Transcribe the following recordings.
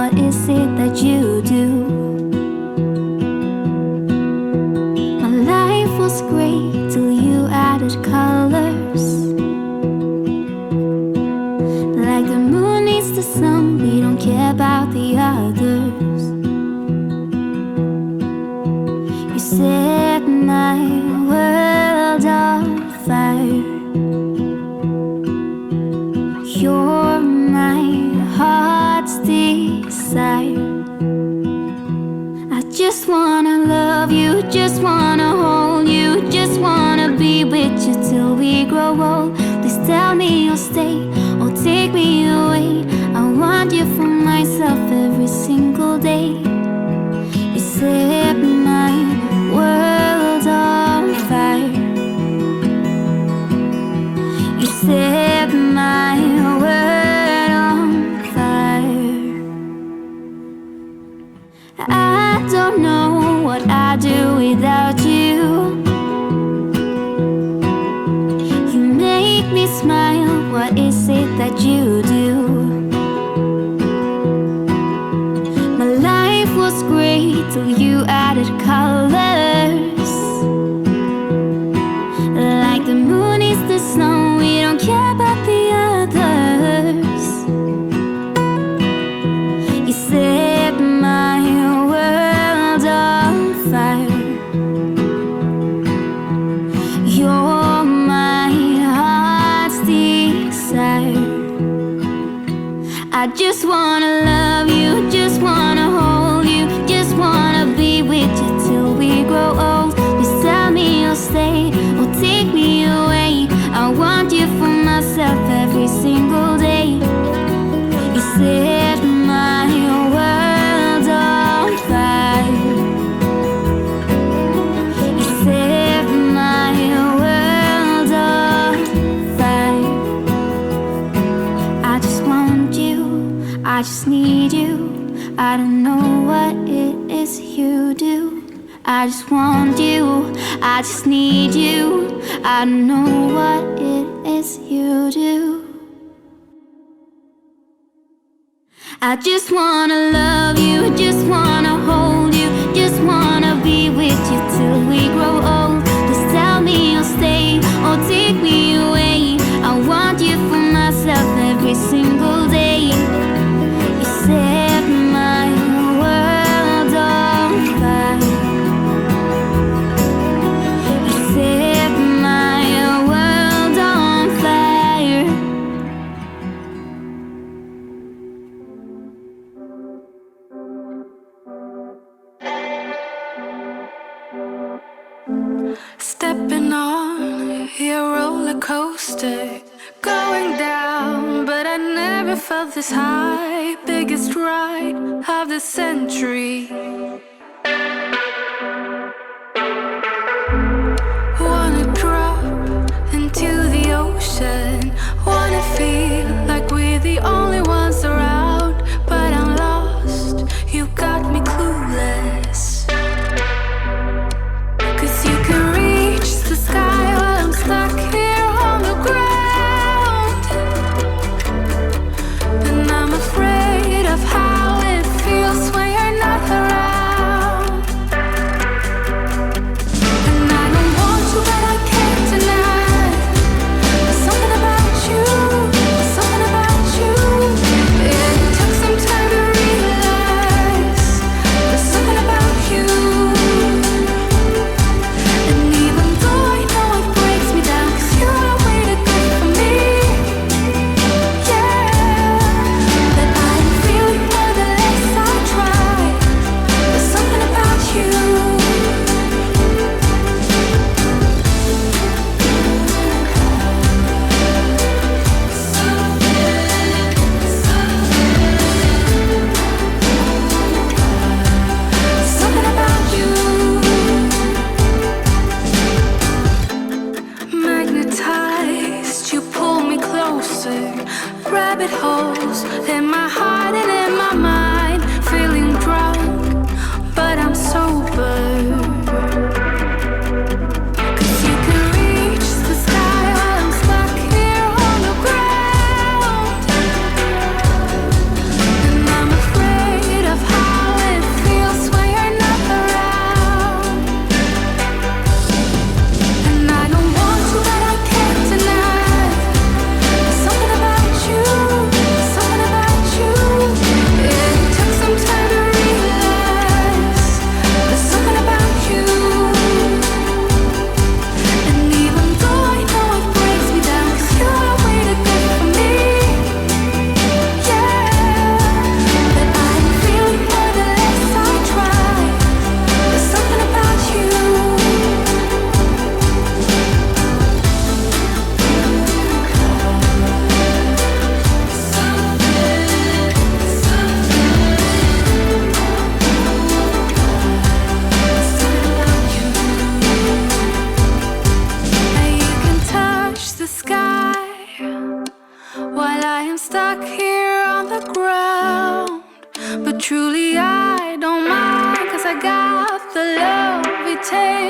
what is it that you do? My life was great till you added colors. Like the moon needs the sun, we don't care about the others. You set my world on fire. You're my heart's desire. I just wanna love you, just wanna hold you, just wanna be with you till we grow old. Please tell me you'll stay or take me away. I want you for myself every single day. You set my world on fire. You set my world on fire. I don't know what I'd do without you. You make me smile, what is it that you do? My life was great till you added colors. Like the moon is the snow, we don't care about the others. You set my world on fire. You're my heart's desire. I just wanna love you, just wanna hold you, just wanna be with you till we grow old. Please tell me you'll stay or take me away. I want you for myself every single day. You set my world on fire. You set my world on fire. I just want you, I just need you. I don't know what it is you do. I just want you, I just need you. I don't know what it is you do. I just wanna love you, just wanna hold you, just wanna be with you till we grow old. Just tell me you'll stay or take me away. I want you for myself every single day. You set my world on fire. You set my world on fire. Stepping on your roller coaster, going down, but I never felt this high. Biggest ride of the century. Wanna drop into the ocean, wanna feel like we're the only ones around, but I'm lost, you got me clueless. Cause you can reach the sky while I'm stuck here on the ground. And I'm afraid of how it feels when you're not around.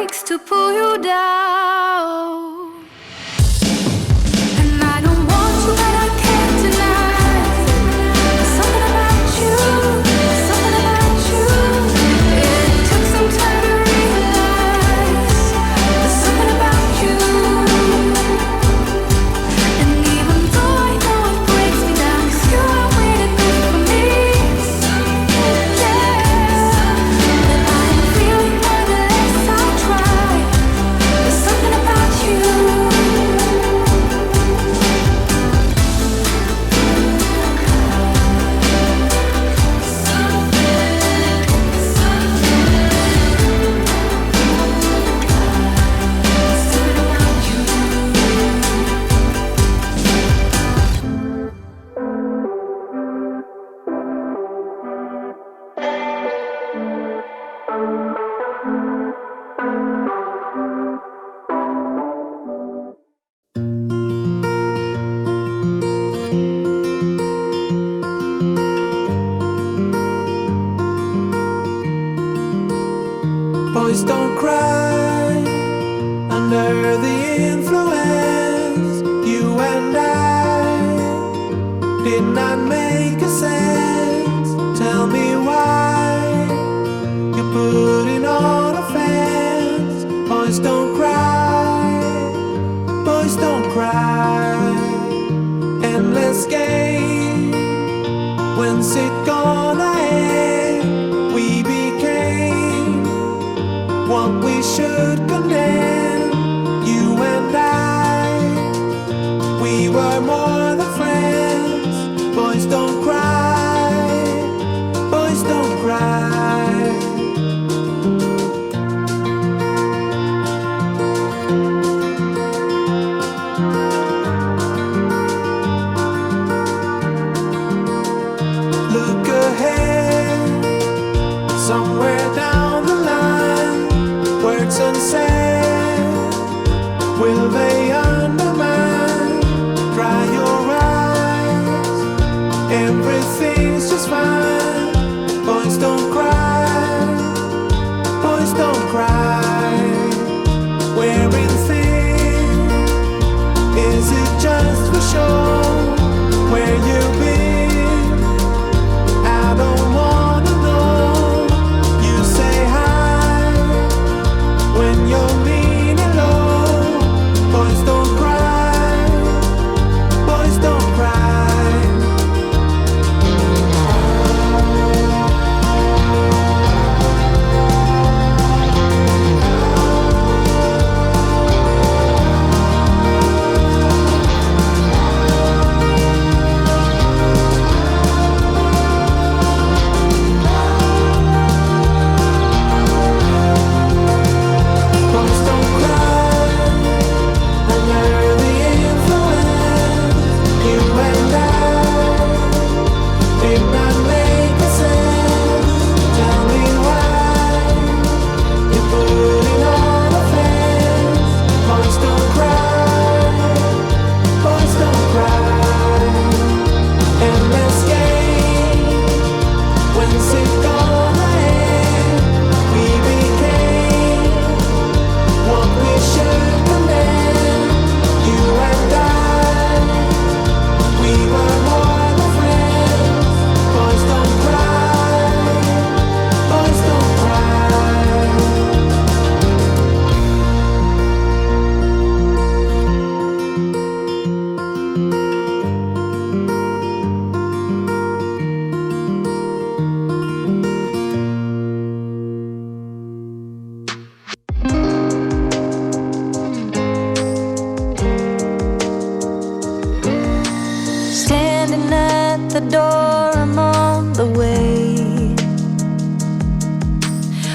breaks to pull you down. And I don't want you, but I can't deny. There's something about you, something about you. It took some time to realize. There's something about you. And even though I know it breaks me down, 'cause you are really good for me. Yeah, that I'm feeling more the less I try. There's something about you. Boys don't cry under the influence. You and I did not make a sense. Tell me why you're putting on a fence. Boys don't cry, boys don't cry. Endless game, when's it gonna end? We became what we should condemn. You and I, we were more than friends. Boys don't cry, boys don't cry. Look ahead, somewhere down the line, words unsaid, will they undermine? Dry your eyes, everything's just fine. Boys don't cry, boys don't cry. Wearing thin, is it just for show? Where you been? I don't wanna know. You say hi when you're leaning low. Boys don't cry, boys don't cry. Boys don't cry under the influence. You and I did not make a sense. Tell me why you're putting on a fence. Boys don't cry, boys don't cry. Endless game, when's it gonna end? We became what we should condemn. You and I, we were more than friends. Boys don't cry, boys don't cry. Standing at the door, I'm on the way.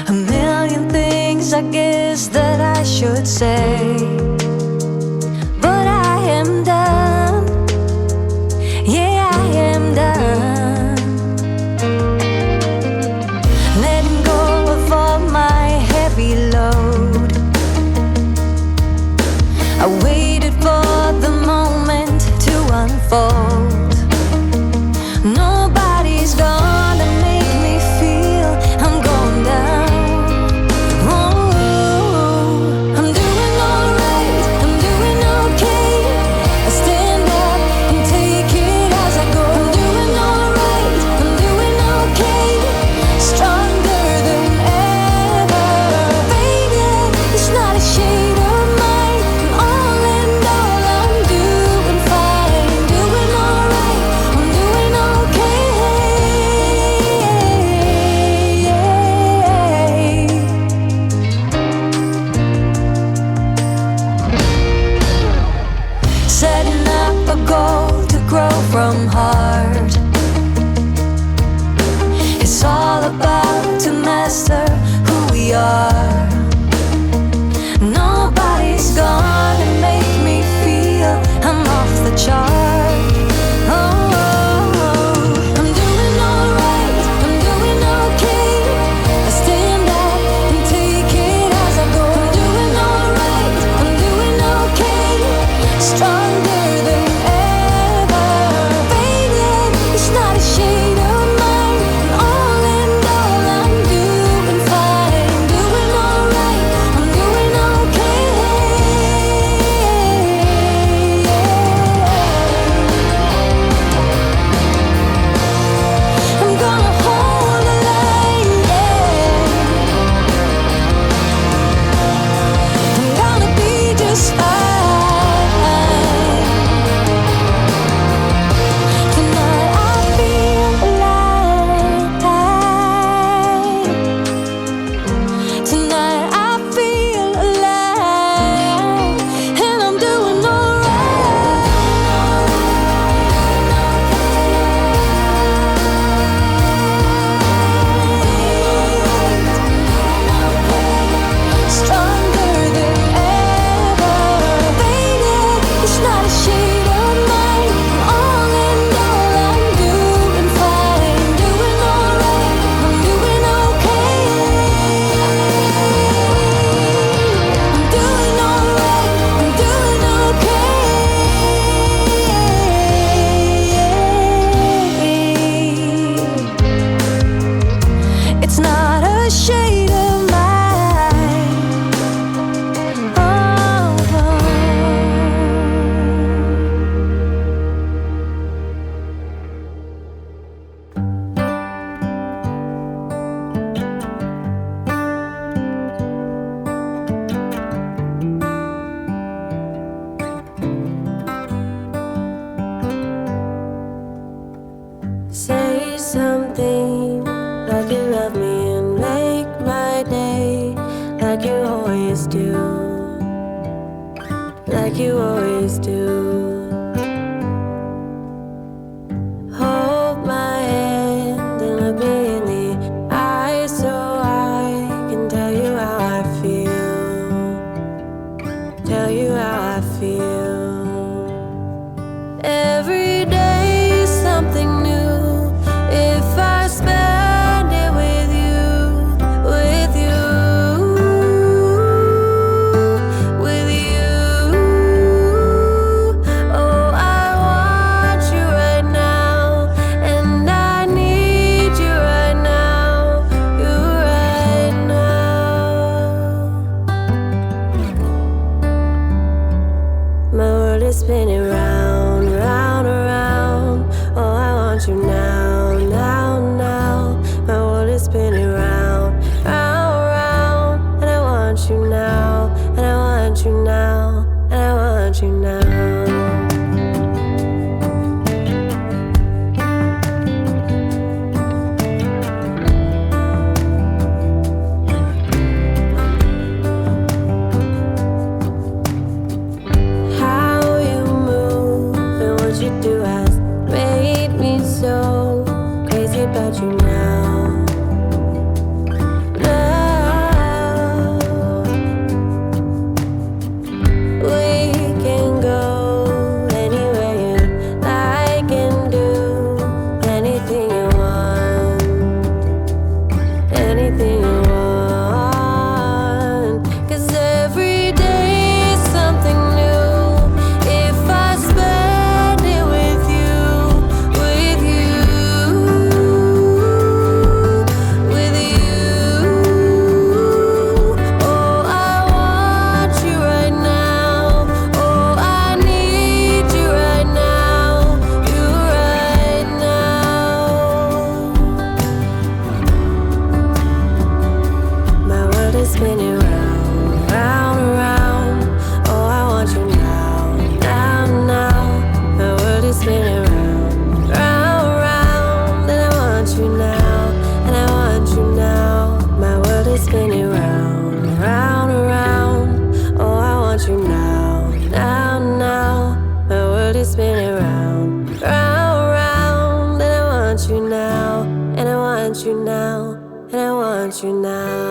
A million things I guess that I should say, but I am done. Yeah, I am done. Letting go of all my heavy load. I waited for the moment to unfold. Nobody's gonna make me feel I'm going down. Oh, about to master who we are. Nobody's gonna make me feel I'm off the chart. I'm doing alright, I'm doing okay. I stand up and take it as I go. I'm doing alright, I'm doing okay. Stronger than ever. Faded, it's not a shade of mine. All in all, I'm doing fine. Doing alright, I'm doing okay. I'm gonna hold the line, I'm gonna be just fine. Tonight I feel alive. Tonight I feel alive, and I'm doing alright. Stronger than ever. Faded, it's not a shade of mine. All in all, I'm doing fine. Doing alright, I'm doing okay. I'm doing alright, I'm doing okay. It's not a shade of mine. Oh. Say something like you love me and make my day, like you always do, like you always do. Hold my hand and look me in the eyes so I can tell you how I feel, tell you how I feel. Every day is something new. If I spend it with you, with you, with you. Oh, I want you right now, and I need you right now, you right now. My world is spinning round, round, around. Oh, I want you now, now, now. My world is spinning round, round, round. And I want you now, and I want you now, and I want you now. How you move and what you do has made me so crazy about you now. Now we can go anywhere you like and do anything you want, anything you want. 'Cause every day is something new. If I spend it with you, with you, with you. Oh, I want you right now. Oh, I need you right now, you right now. My world is spinning round, round, round. Oh, I want you now, now, now. My world is spinning round, round, round. And I want you now, and I want you now. My world is spinning round, round, round. Oh, I want you now, now, now. My world is spinning round, round, round. And I want you now, and I want you now. want you now.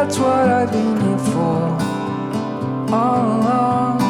That's what I've been here for all along.